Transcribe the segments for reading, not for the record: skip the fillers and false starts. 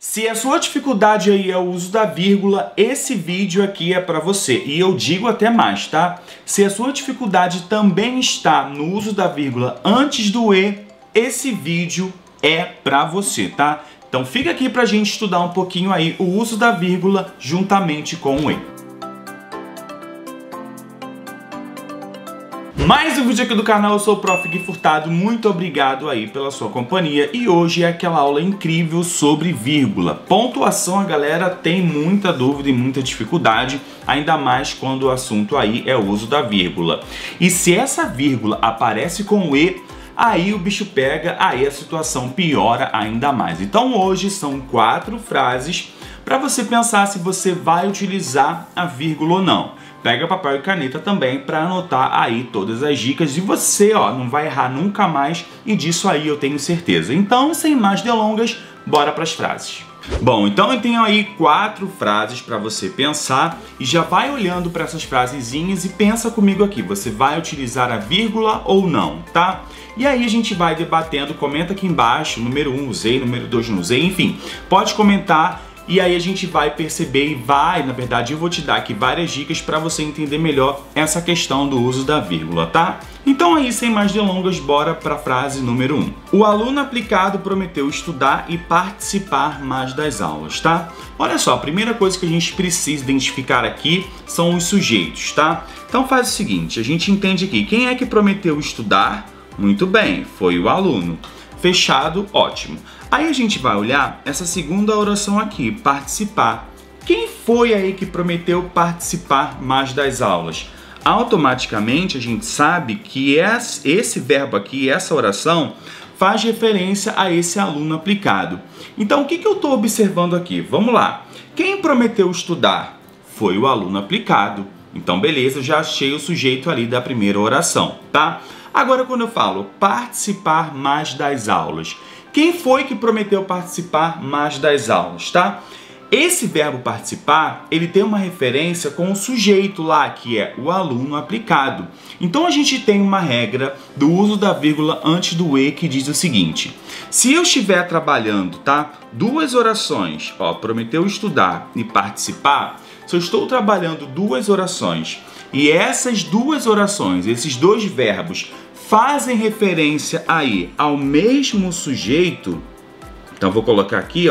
Se a sua dificuldade aí é o uso da vírgula, esse vídeo aqui é para você. E eu digo até mais, tá? Se a sua dificuldade também está no uso da vírgula antes do E, esse vídeo é para você, tá? Então fica aqui pra gente estudar um pouquinho aí o uso da vírgula juntamente com o E. Mais um vídeo aqui do canal, eu sou o Prof. Gui Furtado, muito obrigado aí pela sua companhia e hoje é aquela aula incrível sobre vírgula. Pontuação, a galera tem muita dúvida e muita dificuldade, ainda mais quando o assunto aí é o uso da vírgula. E se essa vírgula aparece com o E, aí o bicho pega, aí a situação piora ainda mais. Então hoje são 4 frases para você pensar se você vai utilizar a vírgula ou não. Pega papel e caneta também para anotar aí todas as dicas e você, não vai errar nunca mais e disso aí eu tenho certeza. Então, sem mais delongas, bora para as frases. Bom, então eu tenho aí 4 frases para você pensar e já vai olhando para essas frasezinhas e pensa comigo aqui, você vai utilizar a vírgula ou não, tá? E aí a gente vai debatendo, comenta aqui embaixo, número 1 usei, número 2 não usei, enfim, pode comentar. E aí a gente vai perceber e na verdade eu vou te dar aqui várias dicas para você entender melhor essa questão do uso da vírgula, tá? Então aí, sem mais delongas, bora para a frase número 1. O aluno aplicado prometeu estudar e participar mais das aulas, tá? Olha só, a primeira coisa que a gente precisa identificar aqui são os sujeitos, tá? Então faz o seguinte, a gente entende aqui, quem é que prometeu estudar? Muito bem, foi o aluno. Fechado, ótimo. Aí a gente vai olhar essa segunda oração aqui, participar. Quem foi aí que prometeu participar mais das aulas? Automaticamente a gente sabe que esse verbo aqui, essa oração, faz referência a esse aluno aplicado. Então o que eu estou observando aqui? Vamos lá. Quem prometeu estudar? Foi o aluno aplicado. Então beleza, já achei o sujeito ali da primeira oração, tá? Agora quando eu falo participar mais das aulas, quem foi que prometeu participar mais das aulas, tá? Esse verbo participar, ele tem uma referência com o sujeito lá, que é o aluno aplicado. Então a gente tem uma regra do uso da vírgula antes do E que diz o seguinte: se eu estiver trabalhando, tá? 2 orações, prometeu estudar e participar, se eu estou trabalhando 2 orações e essas 2 orações, esses 2 verbos, fazem referência aí ao mesmo sujeito, então vou colocar aqui,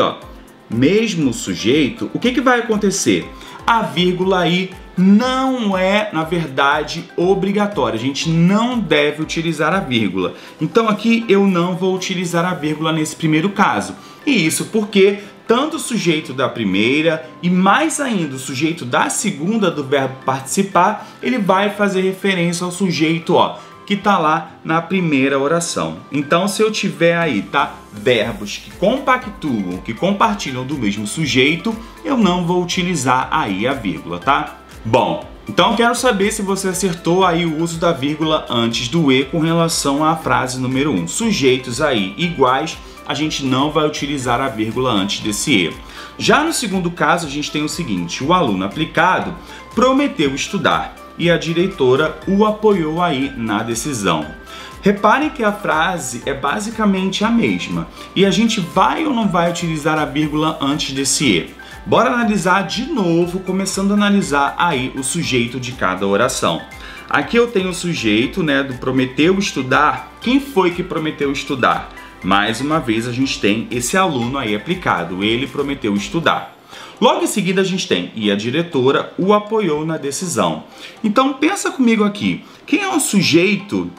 mesmo sujeito, o que vai acontecer? A vírgula aí não é, na verdade, obrigatória. A gente não deve utilizar a vírgula. Então aqui eu não vou utilizar a vírgula nesse primeiro caso. E isso porque tanto o sujeito da primeira e mais ainda o sujeito da segunda do verbo participar, ele vai fazer referência ao sujeito, que está lá na primeira oração. Então, se eu tiver aí, tá, verbos que compactuam, que compartilham do mesmo sujeito, eu não vou utilizar aí a vírgula, tá? Bom, então quero saber se você acertou aí o uso da vírgula antes do E com relação à frase número 1. Sujeitos aí iguais, a gente não vai utilizar a vírgula antes desse E. Já no segundo caso, a gente tem o seguinte: o aluno aplicado prometeu estudar e a diretora o apoiou aí na decisão. Reparem que a frase é basicamente a mesma e a gente vai ou não vai utilizar a vírgula antes desse E. Bora analisar de novo, começando a analisar aí o sujeito de cada oração. Aqui eu tenho o sujeito, do prometeu estudar. Quem foi que prometeu estudar? Mais uma vez a gente tem esse aluno aí aplicado, ele prometeu estudar. Logo em seguida a gente tem, e a diretora o apoiou na decisão. Então pensa comigo aqui, quem é o sujeito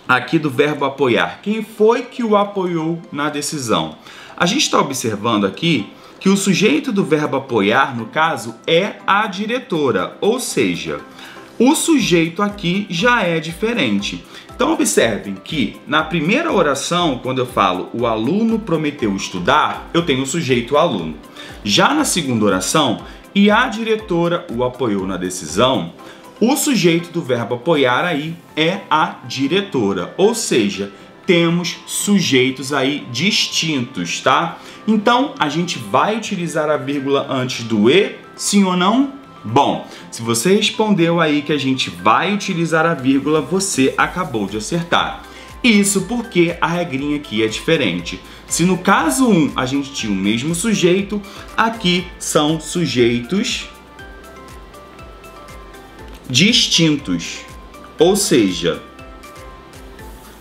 aqui do verbo apoiar? Quem foi que o apoiou na decisão? A gente está observando aqui que o sujeito do verbo apoiar, no caso, é a diretora, ou seja, o sujeito aqui já é diferente. Então observem que na primeira oração, quando eu falo o aluno prometeu estudar, eu tenho o sujeito aluno. Já na segunda oração, e a diretora o apoiou na decisão, o sujeito do verbo apoiar aí é a diretora, ou seja, temos sujeitos aí distintos, tá? Então, a gente vai utilizar a vírgula antes do E, sim ou não? Bom, se você respondeu aí que a gente vai utilizar a vírgula, você acabou de acertar. Isso porque a regrinha aqui é diferente. Se no caso 1 a gente tinha o mesmo sujeito, aqui são sujeitos distintos, ou seja,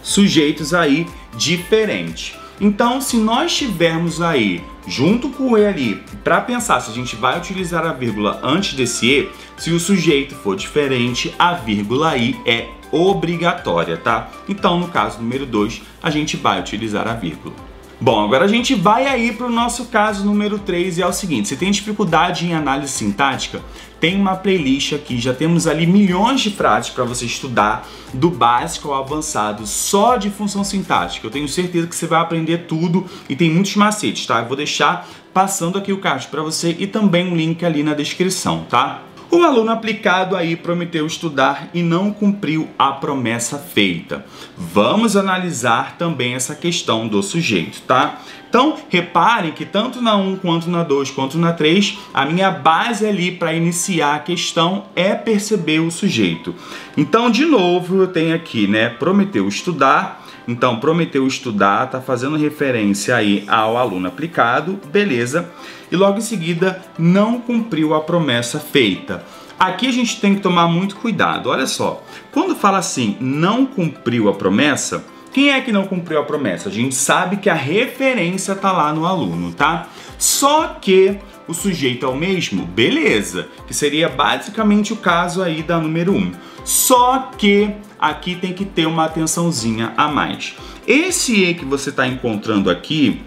sujeitos aí diferentes. Então, se nós tivermos aí, junto com o E ali, para pensar se a gente vai utilizar a vírgula antes desse E, se o sujeito for diferente, a vírgula aí é obrigatória, tá? Então, no caso número 2, a gente vai utilizar a vírgula. Bom, agora a gente vai aí para o nosso caso número 3 e é o seguinte: você tem dificuldade em análise sintática? Tem uma playlist aqui, já temos ali milhões de frases para você estudar, do básico ao avançado, só de função sintática. Eu tenho certeza que você vai aprender tudo e tem muitos macetes, tá? Eu vou deixar passando aqui o card para você e também um link ali na descrição, tá? O aluno aplicado aí prometeu estudar e não cumpriu a promessa feita. Vamos analisar também essa questão do sujeito, tá? Então, reparem que tanto na 1, quanto na 2, quanto na 3, a minha base ali para iniciar a questão é perceber o sujeito. Então, de novo, eu tenho aqui, né, prometeu estudar. Então, prometeu estudar, tá fazendo referência aí ao aluno aplicado, beleza. E logo em seguida, não cumpriu a promessa feita. Aqui a gente tem que tomar muito cuidado, olha só. Quando fala assim, não cumpriu a promessa, quem é que não cumpriu a promessa? A gente sabe que a referência tá lá no aluno, tá? Só que o sujeito é o mesmo, beleza, que seria basicamente o caso aí da número 1. Só que aqui tem que ter uma atençãozinha a mais. Esse E que você está encontrando aqui,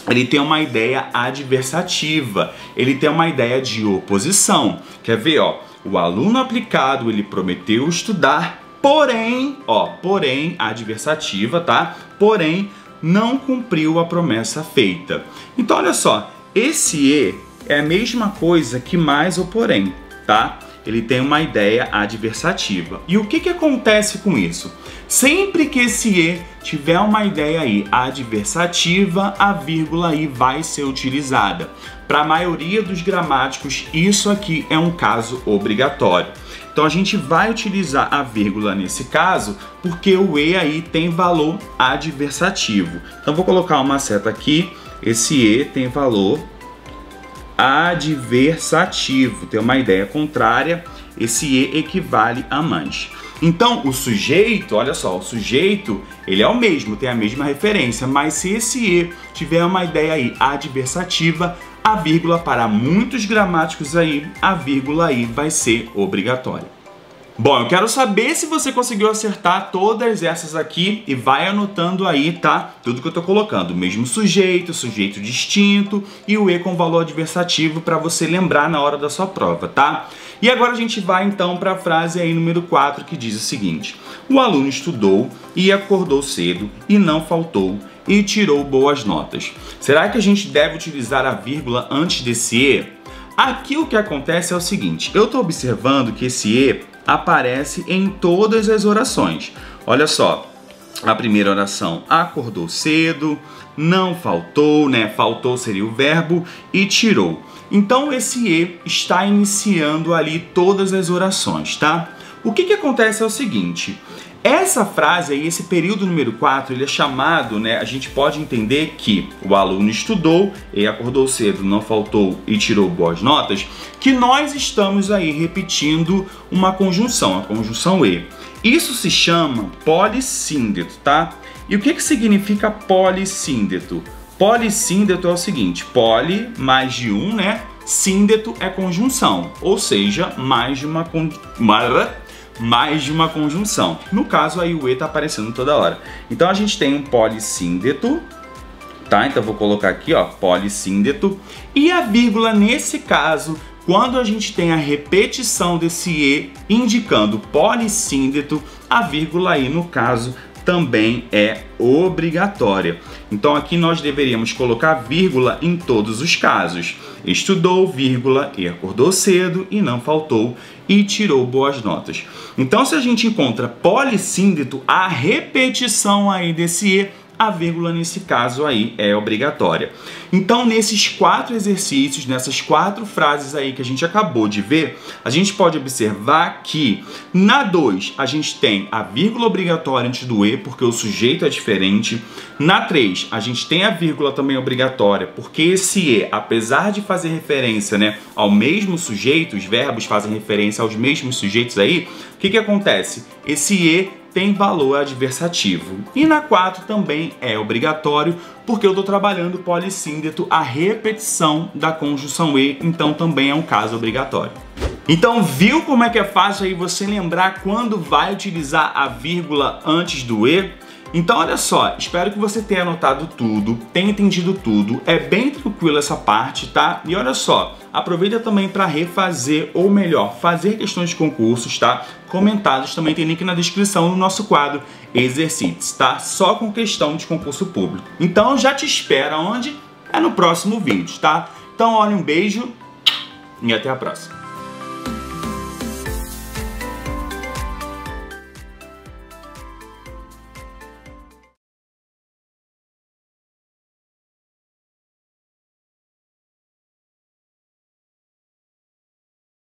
ele tem uma ideia adversativa, ele tem uma ideia de oposição. Quer ver, ó? O aluno aplicado, ele prometeu estudar, porém, ó, porém, adversativa, tá? Porém, não cumpriu a promessa feita. Então, olha só, esse E é a mesma coisa que mais ou porém, tá? Ele tem uma ideia adversativa. E o que acontece com isso? Sempre que esse E tiver uma ideia aí adversativa, a vírgula aí vai ser utilizada. Para a maioria dos gramáticos, isso aqui é um caso obrigatório. Então a gente vai utilizar a vírgula nesse caso, porque o E aí tem valor adversativo. Então vou colocar uma seta aqui, esse E tem valor adversativo, tem uma ideia contrária, esse E equivale a mais. Então o sujeito, olha só, o sujeito ele é o mesmo, tem a mesma referência, mas se esse E tiver uma ideia aí adversativa, a vírgula para muitos gramáticos aí, a vírgula aí vai ser obrigatória. Bom, eu quero saber se você conseguiu acertar todas essas aqui e vai anotando aí, tá? Tudo que eu tô colocando, o mesmo sujeito, sujeito distinto e o E com valor adversativo para você lembrar na hora da sua prova, tá? E agora a gente vai então para a frase aí número 4 que diz o seguinte: o aluno estudou e acordou cedo e não faltou e tirou boas notas. Será que a gente deve utilizar a vírgula antes desse E? Aqui o que acontece é o seguinte, eu tô observando que esse E aparece em todas as orações. Olha só, a primeira oração, acordou cedo, não faltou, né? Faltou seria o verbo e tirou. Então esse E está iniciando ali todas as orações, tá? O que acontece é o seguinte, essa frase aí, esse período número 4, ele é chamado, né? A gente pode entender que o aluno estudou e acordou cedo, não faltou e tirou boas notas, que nós estamos aí repetindo uma conjunção, a conjunção E. Isso se chama polissíndeto, tá? E o que significa polissíndeto? Polissíndeto é o seguinte, poli mais de um, né? Síndeto é conjunção, ou seja, mais de uma conjunção. No caso aí o E tá aparecendo toda hora. Então a gente tem um polissíndeto, tá? Então vou colocar aqui, ó, polissíndeto. E a vírgula nesse caso, quando a gente tem a repetição desse E indicando polissíndeto, a vírgula aí no caso também é obrigatória. Então aqui nós deveríamos colocar vírgula em todos os casos. Estudou, vírgula, e acordou cedo e não faltou e tirou boas notas. Então se a gente encontra polissíndeto, a repetição aí desse E, a vírgula nesse caso aí é obrigatória. Então, nesses 4 exercícios, nessas 4 frases aí que a gente acabou de ver, a gente pode observar que na 2 a gente tem a vírgula obrigatória antes do e, porque o sujeito é diferente. Na 3 a gente tem a vírgula também obrigatória, porque esse e, apesar de fazer referência, né, ao mesmo sujeito, os verbos fazem referência aos mesmos sujeitos aí, o que acontece? Esse e tem valor adversativo. E na 4 também é obrigatório, porque eu estou trabalhando polissíndeto, a repetição da conjunção e, então também é um caso obrigatório. Então, viu como é que é fácil aí você lembrar quando vai utilizar a vírgula antes do e? Então, olha só, espero que você tenha anotado tudo, tenha entendido tudo, é bem tranquilo essa parte, tá? E olha só, aproveita também para refazer, ou melhor, fazer questões de concursos, tá? Comentados, também tem link na descrição no nosso quadro Exercícios, tá? Só com questão de concurso público. Então, já te espero onde? É no próximo vídeo, tá? Então, olha, um beijo e até a próxima.